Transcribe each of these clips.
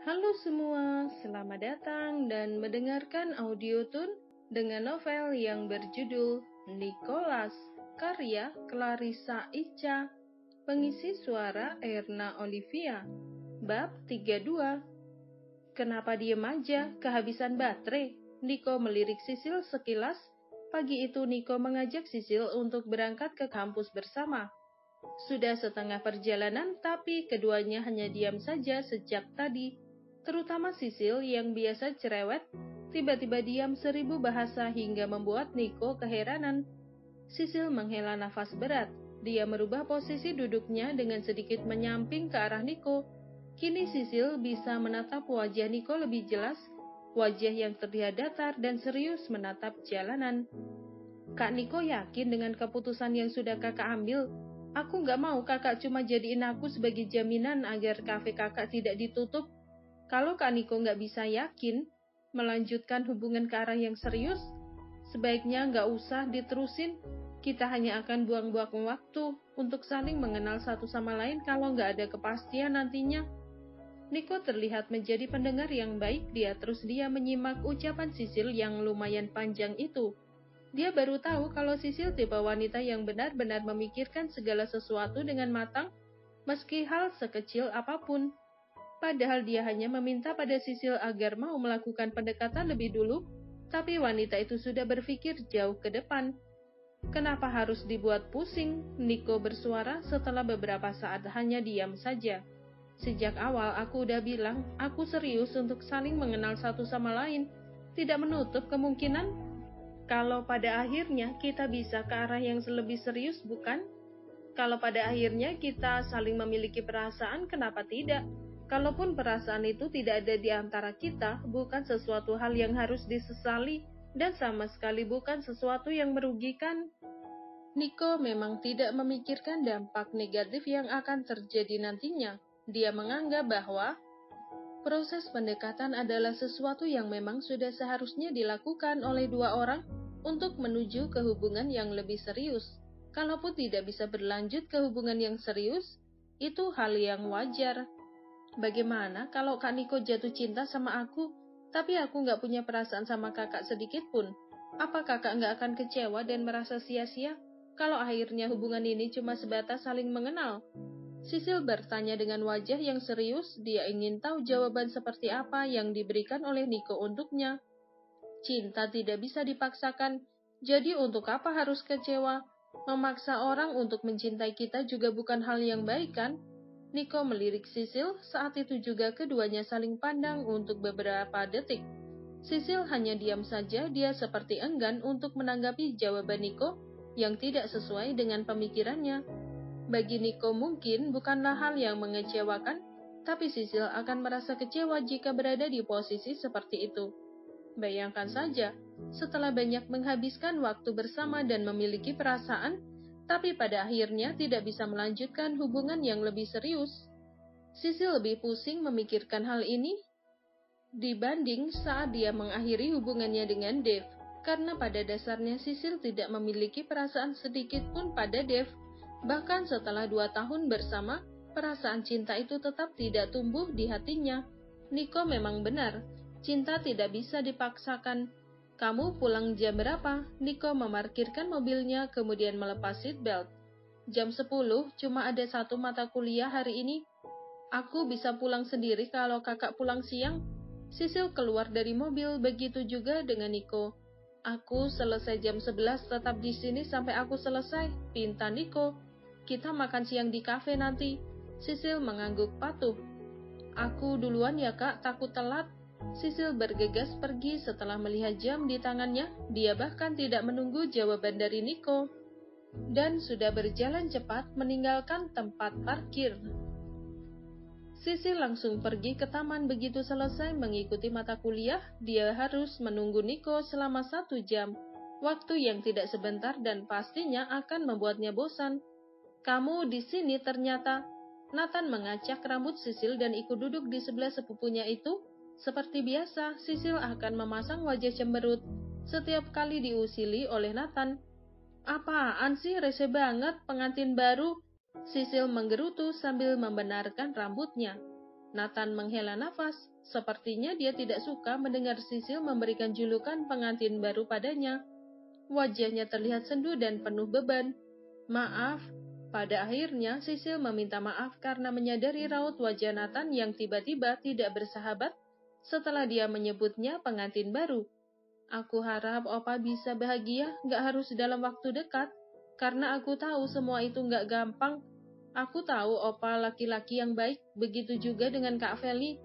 Halo semua, selamat datang dan mendengarkan audio tun dengan novel yang berjudul Nicholas, karya Clarissa Ica, pengisi suara Erna Olivia. Bab 32. Kenapa diem aja, kehabisan baterai? Nico melirik Sisil sekilas. Pagi itu Nico mengajak Sisil untuk berangkat ke kampus bersama. Sudah setengah perjalanan, tapi keduanya hanya diam saja sejak tadi. Terutama Sisil yang biasa cerewet, tiba-tiba diam 1000 bahasa hingga membuat Nico keheranan. Sisil menghela nafas berat. Dia merubah posisi duduknya dengan sedikit menyamping ke arah Nico. Kini Sisil bisa menatap wajah Nico lebih jelas, wajah yang terlihat datar dan serius menatap jalanan. Kak Nico yakin dengan keputusan yang sudah kakak ambil? Aku nggak mau kakak cuma jadiin aku sebagai jaminan agar kafe kakak tidak ditutup. Kalau Kak Niko nggak bisa yakin melanjutkan hubungan ke arah yang serius, sebaiknya nggak usah diterusin. Kita hanya akan buang-buang waktu untuk saling mengenal satu sama lain kalau nggak ada kepastian nantinya. Niko terlihat menjadi pendengar yang baik. Dia menyimak ucapan Sisil yang lumayan panjang itu. Dia baru tahu kalau Sisil tipe wanita yang benar-benar memikirkan segala sesuatu dengan matang, meski hal sekecil apapun. Padahal dia hanya meminta pada Sisil agar mau melakukan pendekatan lebih dulu, tapi wanita itu sudah berpikir jauh ke depan. Kenapa harus dibuat pusing? Nico bersuara setelah beberapa saat hanya diam saja. Sejak awal aku udah bilang, aku serius untuk saling mengenal satu sama lain. Tidak menutup kemungkinan kalau pada akhirnya kita bisa ke arah yang lebih serius, bukan? Kalau pada akhirnya kita saling memiliki perasaan, kenapa tidak? Kalaupun perasaan itu tidak ada di antara kita, bukan sesuatu hal yang harus disesali, dan sama sekali bukan sesuatu yang merugikan. Nico memang tidak memikirkan dampak negatif yang akan terjadi nantinya. Dia menganggap bahwa proses pendekatan adalah sesuatu yang memang sudah seharusnya dilakukan oleh dua orang untuk menuju ke hubungan yang lebih serius. Kalaupun tidak bisa berlanjut ke hubungan yang serius, itu hal yang wajar. Bagaimana kalau Kak Niko jatuh cinta sama aku, tapi aku nggak punya perasaan sama kakak sedikit pun? Apa kakak nggak akan kecewa dan merasa sia-sia kalau akhirnya hubungan ini cuma sebatas saling mengenal? Sisil bertanya dengan wajah yang serius. Dia ingin tahu jawaban seperti apa yang diberikan oleh Niko untuknya. Cinta tidak bisa dipaksakan, jadi untuk apa harus kecewa? Memaksa orang untuk mencintai kita juga bukan hal yang baik, kan? Niko melirik Sisil. Saat itu juga keduanya saling pandang untuk beberapa detik. Sisil hanya diam saja. Dia seperti enggan untuk menanggapi jawaban Niko yang tidak sesuai dengan pemikirannya. Bagi Niko mungkin bukanlah hal yang mengecewakan, tapi Sisil akan merasa kecewa jika berada di posisi seperti itu. Bayangkan saja, setelah banyak menghabiskan waktu bersama dan memiliki perasaan, tapi pada akhirnya tidak bisa melanjutkan hubungan yang lebih serius. Sisil lebih pusing memikirkan hal ini dibanding saat dia mengakhiri hubungannya dengan Dave, karena pada dasarnya Sisil tidak memiliki perasaan sedikit pun pada Dave. Bahkan setelah 2 tahun bersama, perasaan cinta itu tetap tidak tumbuh di hatinya. Niko memang benar, cinta tidak bisa dipaksakan. Kamu pulang jam berapa? Niko memarkirkan mobilnya kemudian melepas seatbelt. Jam 10, cuma ada satu mata kuliah hari ini. Aku bisa pulang sendiri kalau kakak pulang siang. Sisil keluar dari mobil, begitu juga dengan Niko. Aku selesai jam 11, tetap di sini sampai aku selesai, pinta Niko. Kita makan siang di kafe nanti. Sisil mengangguk patuh. Aku duluan ya kak, takut telat. Sisil bergegas pergi setelah melihat jam di tangannya. Dia bahkan tidak menunggu jawaban dari Niko, dan sudah berjalan cepat meninggalkan tempat parkir. Sisil langsung pergi ke taman. Begitu selesai mengikuti mata kuliah, dia harus menunggu Niko selama 1 jam. Waktu yang tidak sebentar dan pastinya akan membuatnya bosan. Kamu di sini ternyata. Nathan mengacak rambut Sisil dan ikut duduk di sebelah sepupunya itu. Seperti biasa, Sisil akan memasang wajah cemberut setiap kali diusili oleh Nathan. Apaan sih, rese banget pengantin baru? Sisil menggerutu sambil membenarkan rambutnya. Nathan menghela nafas. Sepertinya dia tidak suka mendengar Sisil memberikan julukan pengantin baru padanya. Wajahnya terlihat sendu dan penuh beban. Maaf. Pada akhirnya, Sisil meminta maaf karena menyadari raut wajah Nathan yang tiba-tiba tidak bersahabat setelah dia menyebutnya pengantin baru. Aku harap Opa bisa bahagia, gak harus dalam waktu dekat, karena aku tahu semua itu gak gampang. Aku tahu Opa laki-laki yang baik, begitu juga dengan Kak Feli.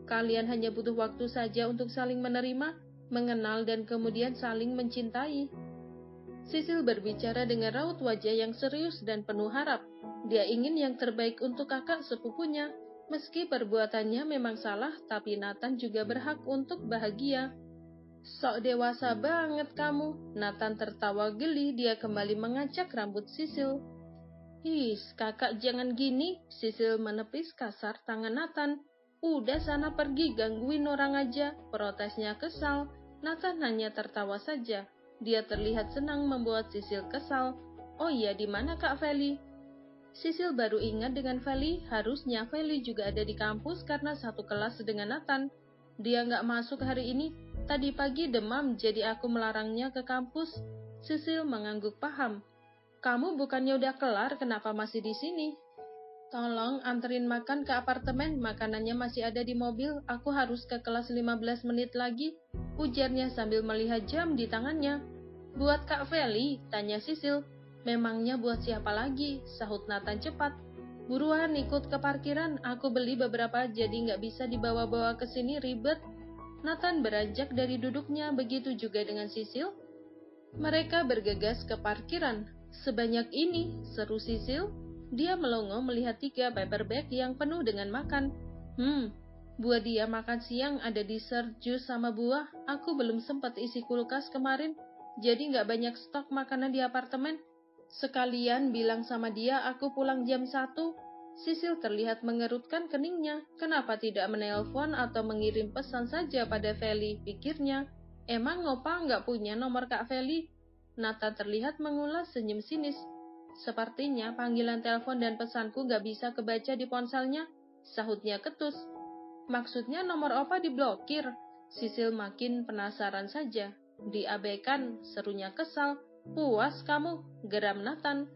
Kalian hanya butuh waktu saja untuk saling menerima, mengenal, dan kemudian saling mencintai. Sisil berbicara dengan raut wajah yang serius dan penuh harap. Dia ingin yang terbaik untuk kakak sepupunya. Meski perbuatannya memang salah, tapi Nathan juga berhak untuk bahagia. Sok dewasa banget kamu. Nathan tertawa geli, dia kembali mengacak rambut Sisil. Kakak jangan gini. Sisil menepis kasar tangan Nathan. Udah sana pergi, gangguin orang aja. Protesnya kesal. Nathan hanya tertawa saja. Dia terlihat senang membuat Sisil kesal. Oh iya, di mana Kak Feli? Sisil baru ingat dengan Feli. Harusnya Feli juga ada di kampus karena satu kelas dengan Nathan. Dia nggak masuk hari ini. Tadi pagi demam, jadi aku melarangnya ke kampus. Sisil mengangguk paham. Kamu bukannya udah kelar, kenapa masih di sini? Tolong anterin makan ke apartemen, makanannya masih ada di mobil. Aku harus ke kelas 15 menit lagi, ujarnya sambil melihat jam di tangannya. Buat Kak Feli, tanya Sisil. Memangnya buat siapa lagi? Sahut Nathan cepat. Buruan ikut ke parkiran, aku beli beberapa jadi nggak bisa dibawa-bawa ke sini ribet. Nathan beranjak dari duduknya, begitu juga dengan Sisil. Mereka bergegas ke parkiran. Sebanyak ini, seru Sisil. Dia melongo melihat 3 paper bag yang penuh dengan makan. Buat dia makan siang ada dessert, jus, sama buah. Aku belum sempat isi kulkas kemarin, jadi nggak banyak stok makanan di apartemen. Sekalian bilang sama dia aku pulang jam 1. Sisil terlihat mengerutkan keningnya. Kenapa tidak menelpon atau mengirim pesan saja pada Feli, pikirnya. Emang Opa nggak punya nomor Kak Feli? Nathan terlihat mengulas senyum sinis. Sepertinya panggilan telepon dan pesanku gak bisa kebaca di ponselnya, sahutnya ketus. Maksudnya nomor Opa diblokir? Sisil makin penasaran saja. Diabaikan, serunya kesal. Puas kamu, geram Nathan.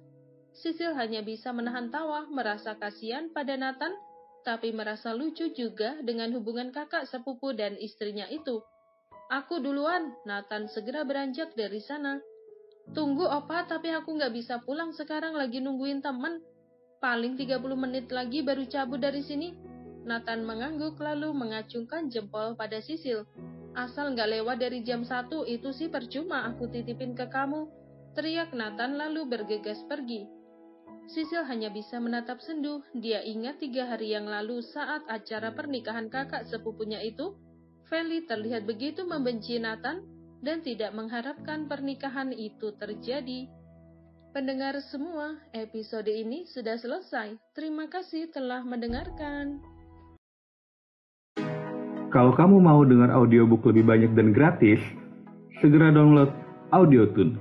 Sisil hanya bisa menahan tawa, merasa kasihan pada Nathan, tapi merasa lucu juga dengan hubungan kakak sepupu dan istrinya itu. Aku duluan, Nathan segera beranjak dari sana. Tunggu Opa, tapi aku nggak bisa pulang sekarang, lagi nungguin temen. Paling 30 menit lagi baru cabut dari sini. Nathan mengangguk lalu mengacungkan jempol pada Sisil. Asal nggak lewat dari jam 1 itu sih percuma aku titipin ke kamu. Teriak Nathan lalu bergegas pergi. Sisil hanya bisa menatap sendu. Dia ingat 3 hari yang lalu saat acara pernikahan kakak sepupunya itu, Feli terlihat begitu membenci Nathan dan tidak mengharapkan pernikahan itu terjadi. Pendengar semua, episode ini sudah selesai. Terima kasih telah mendengarkan. Kalau kamu mau dengar audiobook lebih banyak dan gratis, segera download Audiotoon.